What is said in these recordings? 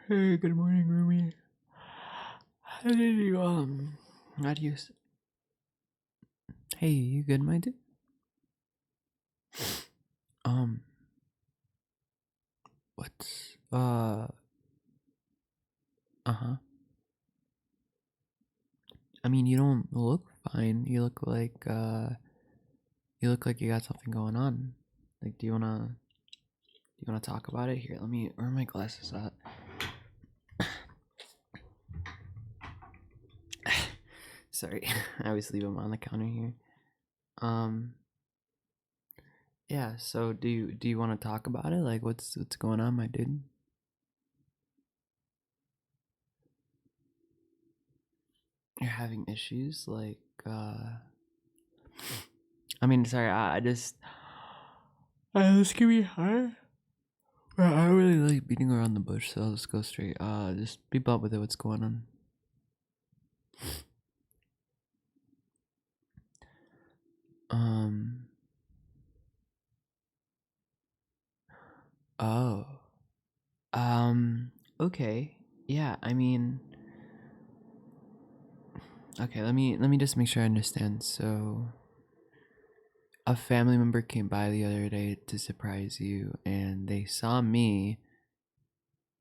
Hey, good morning, Rumi. How did you, how do you, hey, you good, my dude? Um, what's, uh-huh. I mean, you don't look fine. You look like you got something going on. Like, do you wanna talk about it? Here, where are my glasses at? Sorry, I always leave them on the counter here. Um, yeah, so do you want to talk about it? Like, what's going on, my dude? You're having issues, like, I mean, sorry, this can be hard. Well, I don't really like beating around the bush, so I'll just go straight. Just be blunt with it. What's going on? Um. Oh. Okay. Yeah. I mean. Okay. Let me just make sure I understand. So, a family member came by the other day to surprise you, and they saw me,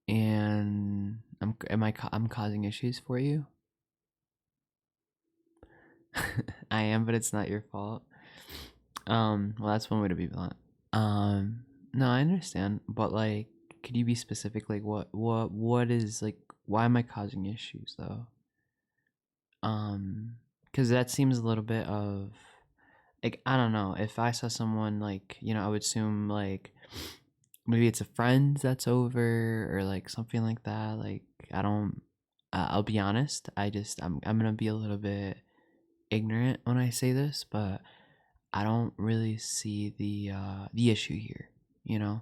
and I'm causing issues for you. I am, but it's not your fault. Well, that's one way to be blunt. Um, no, I understand, but like, could you be specific? Like, what is like? Why am I causing issues though? Because that seems a little bit of like I don't know. If I saw someone like I would assume like maybe it's a friend that's over or like something like that. Like I don't. I'll be honest. I'm gonna be a little bit ignorant when I say this, but I don't really see the issue here. You know.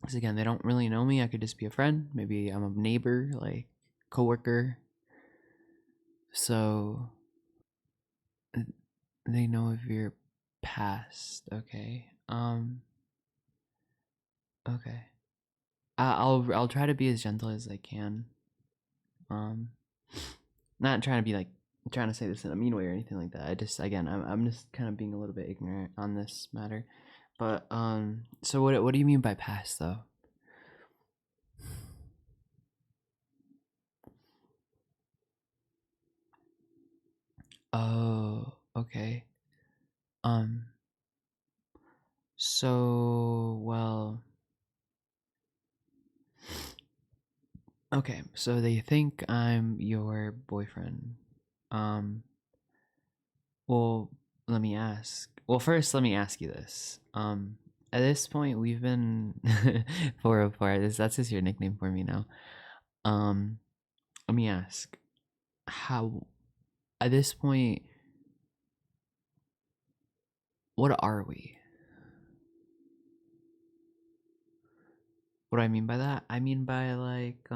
Because again, they don't really know me. I could just be a friend. Maybe I'm a neighbor, like coworker. So they know of your past. Okay. Okay. I'll try to be as gentle as I can. Um. Not trying to be like trying to say this in a mean way or anything like that. I just again, I'm just kind of being a little bit ignorant on this matter. But so what do you mean by past though? Oh, okay. Um. So, well, okay. So they think I'm your boyfriend. Um, well, let me ask. Well, first, let me ask you this. At this point, we've been 404. That's just your nickname for me now. Um, let me ask. How, at this point, what are we? What do I mean by that? I mean by like,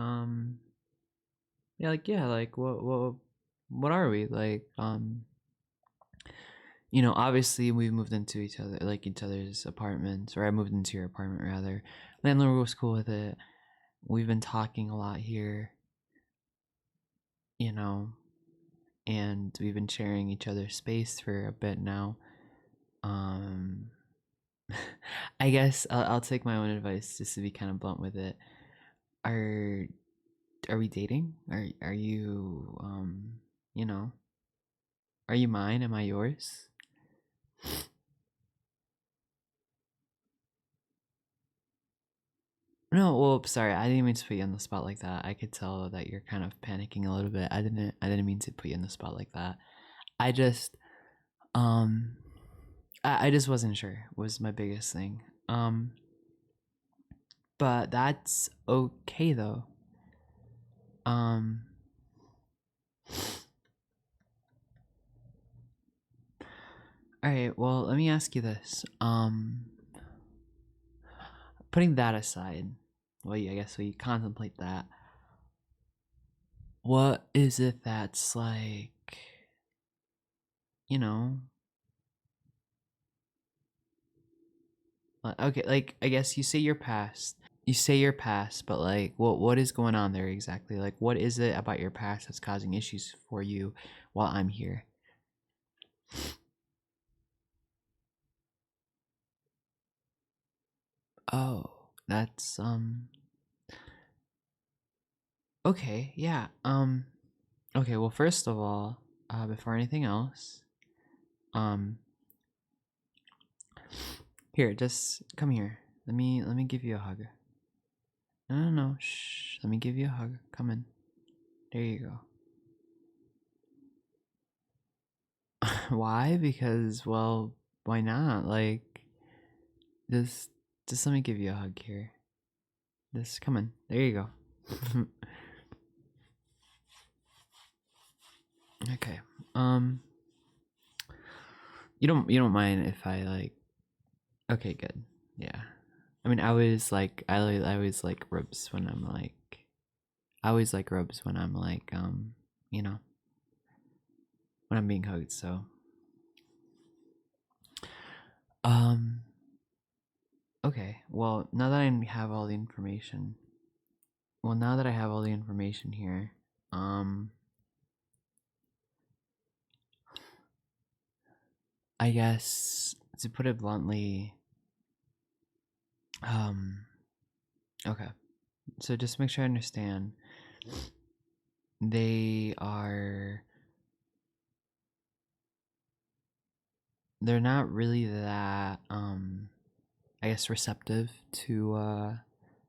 yeah, like what are we? Like, obviously we moved into each other's apartments, or I moved into your apartment rather. Landlord was cool with it. We've been talking a lot here, you know, and we've been sharing each other's space for a bit now. Um, I guess I'll take my own advice just to be kind of blunt with it. Are are we dating? Are you you know, are you mine? Am I yours? No, well, sorry, I didn't mean to put you on the spot like that. I could tell that you're kind of panicking a little bit. I didn't mean to put you on the spot like that. I just, um, I just wasn't sure was my biggest thing. But that's okay though. Um, all right. Well, let me ask you this. Putting that aside, well, I guess we contemplate that. What is it that's like, you know, okay, like I guess you say your past. you say your past, but like what is going on there exactly? Like what is it about your past that's causing issues for you while I'm here? Oh, that's okay, yeah. Okay, well first of all, before anything else, um here, just come here. Let me give you a hug. No, no, no. Shh. Let me give you a hug. Come in. There you go. Why? Because, well, why not? Like, just, just let me give you a hug here. Just come in. There you go. Okay. Um, you don't mind if I like? Okay, good. Yeah. I mean, I always like rubs when I'm like, I always like rubs when I'm like, you know, when I'm being hugged. So, um, okay. Well, now that I have all the information here, um, I guess to put it bluntly, um, okay. So just make sure I understand. They are, they're not really that, I guess receptive to,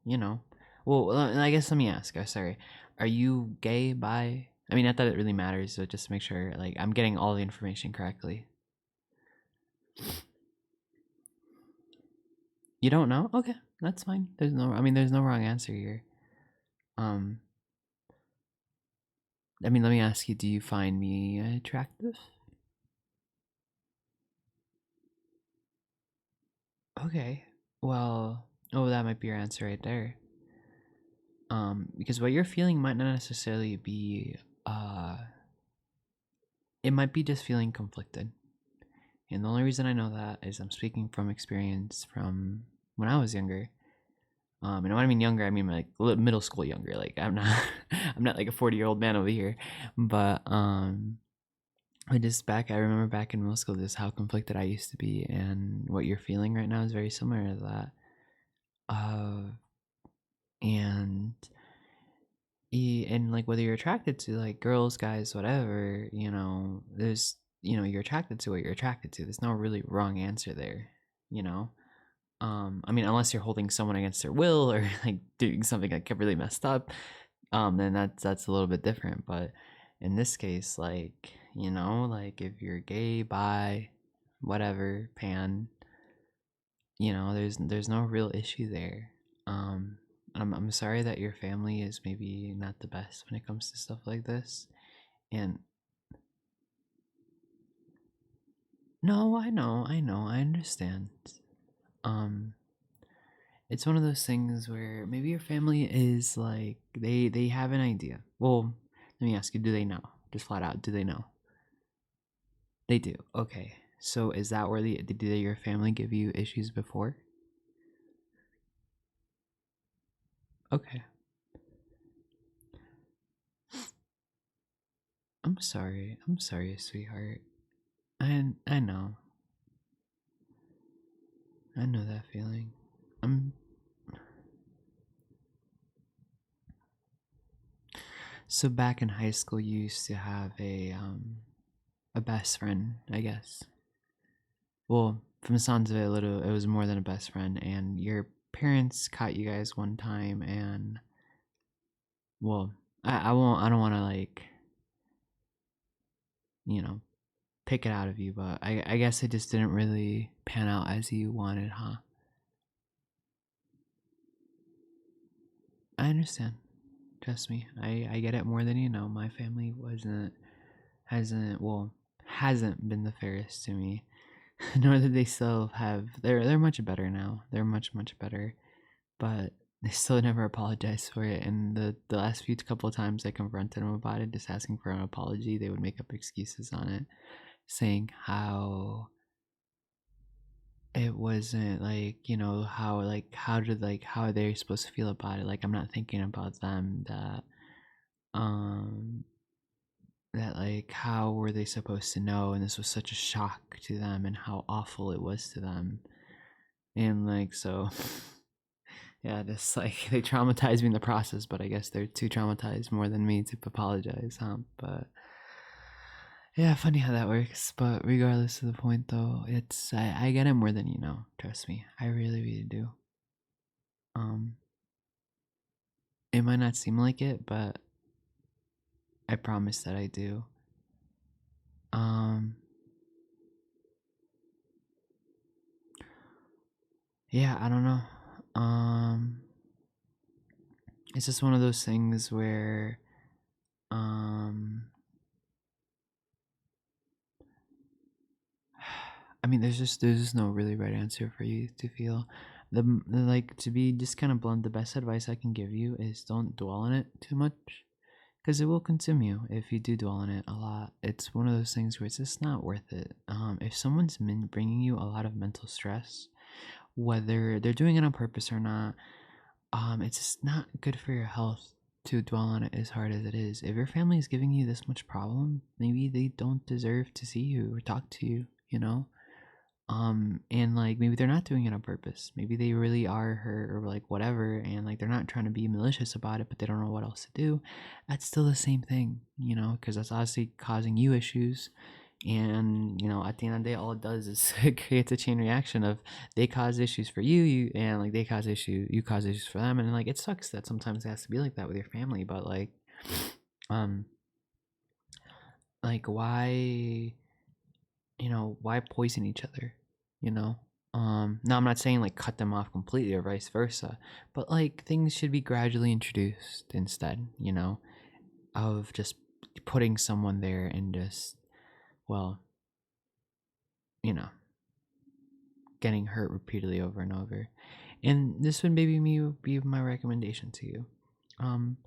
you know. Well, I guess let me ask. Sorry, are you gay? Bi? I mean, not that it really matters, but just to make sure, like, I'm getting all the information correctly. You don't know? Okay, that's fine. I mean, there's no wrong answer here. Um, I mean, let me ask you, do you find me attractive? Okay. Well, oh, that might be your answer right there. Because what you're feeling might not necessarily be, uh, it might be just feeling conflicted. And the only reason I know that is I'm speaking from experience from when I was younger. And when I mean younger, I mean like middle school younger. Like I'm not, I'm not like a 40-year-old man over here. But I remember back in middle school, just how conflicted I used to be, and what you're feeling right now is very similar to that. Uh, and and like whether you're attracted to like girls, guys, whatever, you're attracted to what you're attracted to. There's no really wrong answer there, you know. I mean, unless you're holding someone against their will or like doing something like really messed up, then that's a little bit different. But in this case, like like if you're gay, bi, whatever, pan, there's no real issue there. Um, I'm sorry that your family is maybe not the best when it comes to stuff like this. And no, I understand. Um, it's one of those things where maybe your family is like they have an idea. Well, let me ask you, do they know? Just flat out, do they know? They do. Okay. So is that where did your family give you issues before? Okay. I'm sorry. I'm sorry, sweetheart. I know. I know that feeling. I'm so back in high school you used to have a best friend, I guess. Well, from the sounds of it, it was more than a best friend, and your parents caught you guys one time, and well, I don't want to like, you know, pick it out of you, but I guess it just didn't really pan out as you wanted, huh? I understand. Trust me, I get it more than you know. My family hasn't been the fairest to me, nor did they still have. They're much better now. They're much better, but they still never apologized for it. And the last few couple of times I confronted them about it, just asking for an apology, they would make up excuses on it, saying how it wasn't like, you know, how like how are they supposed to feel about it? Like I'm not thinking about them, um that like how were they supposed to know, and this was such a shock to them and how awful it was to them. And like so yeah, just like they traumatized me in the process, but I guess they're too traumatized more than me to apologize, huh? But yeah, funny how that works. But regardless of the point, though, I get it more than you know. Trust me, I really, really do. Um, it might not seem like it, but I promise that I do. Um, yeah, I don't know. Um, it's just one of those things where, um, I mean, there's just no really right answer for you to feel. Like to be just kind of blunt, the best advice I can give you is don't dwell on it too much, because it will consume you if you do dwell on it a lot. It's one of those things where it's just not worth it. If someone's bringing you a lot of mental stress, whether they're doing it on purpose or not, it's just not good for your health to dwell on it as hard as it is. If your family is giving you this much problem, maybe they don't deserve to see you or talk to you, you know? And like maybe they're not doing it on purpose. Maybe they really are hurt or like whatever, and like they're not trying to be malicious about it, but they don't know what else to do. That's still the same thing, you know, because that's obviously causing you issues. And you know, at the end of the day, all it does is it creates a chain reaction of they cause issues for you, and like you cause issues for them, and like it sucks that sometimes it has to be like that with your family. But um, like why, you know, why poison each other, you know? Now I'm not saying like cut them off completely or vice versa, but like things should be gradually introduced instead, you know, of just putting someone there and just, well, you know, getting hurt repeatedly over and over. And this would maybe be my recommendation to you. Um,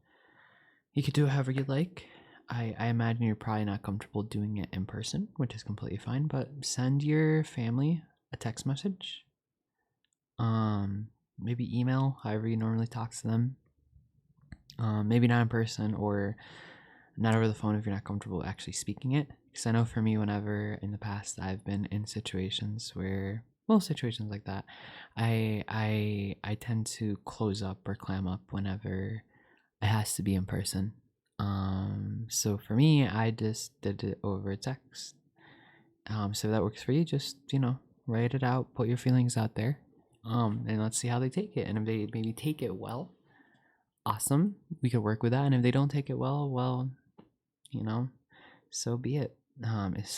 you could do it however you like. I imagine you're probably not comfortable doing it in person, which is completely fine, but send your family a text message. Maybe email, however you normally talk to them. Maybe not in person or not over the phone if you're not comfortable actually speaking it. Because I know for me, whenever in the past I've been in situations where, well, situations like that, I tend to close up or clam up whenever it has to be in person. So for me, I just did it over text. So if that works for you, just, you know, write it out, put your feelings out there, and let's see how they take it. And if they maybe take it well, awesome, we could work with that. And if they don't take it well, well, you know, so be it.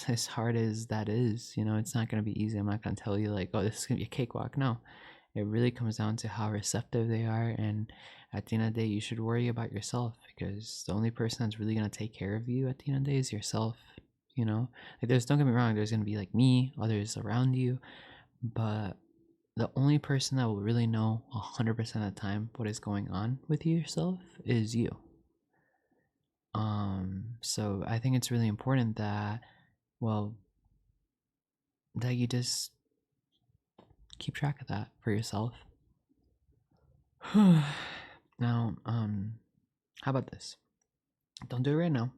As hard as that is, you know, it's not gonna be easy. I'm not gonna tell you like, oh, this is gonna be a cakewalk. No, it really comes down to how receptive they are, and at the end of the day, you should worry about yourself, because the only person that's really gonna take care of you at the end of the day is yourself. You know, like there's, don't get me wrong, there's gonna be like me, others around you, but the only person that will really know 100% of the time what is going on with yourself is you. So I think it's really important that, well, that you just keep track of that for yourself. Now, how about this? Don't do it right now.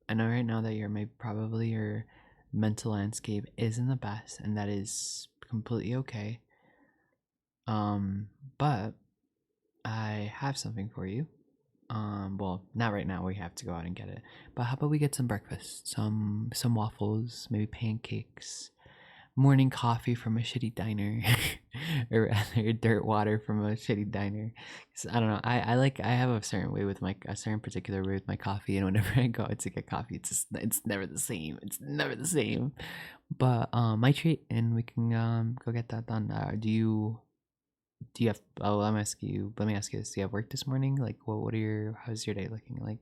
I know right now that probably your mental landscape isn't the best, and that is completely okay. But I have something for you. Well, not right now. We have to go out and get it. But how about we get some breakfast, some waffles, maybe pancakes, morning coffee from a shitty diner, or rather dirt water from a shitty diner. 'Cause I don't know. I have a certain way with a certain particular way with my coffee, and whenever I go out to get coffee, it's never the same. It's never the same. But my treat, and we can go get that done. Do you have, oh, let me ask you this, do you have work this morning? Like, what are your, how's your day looking like?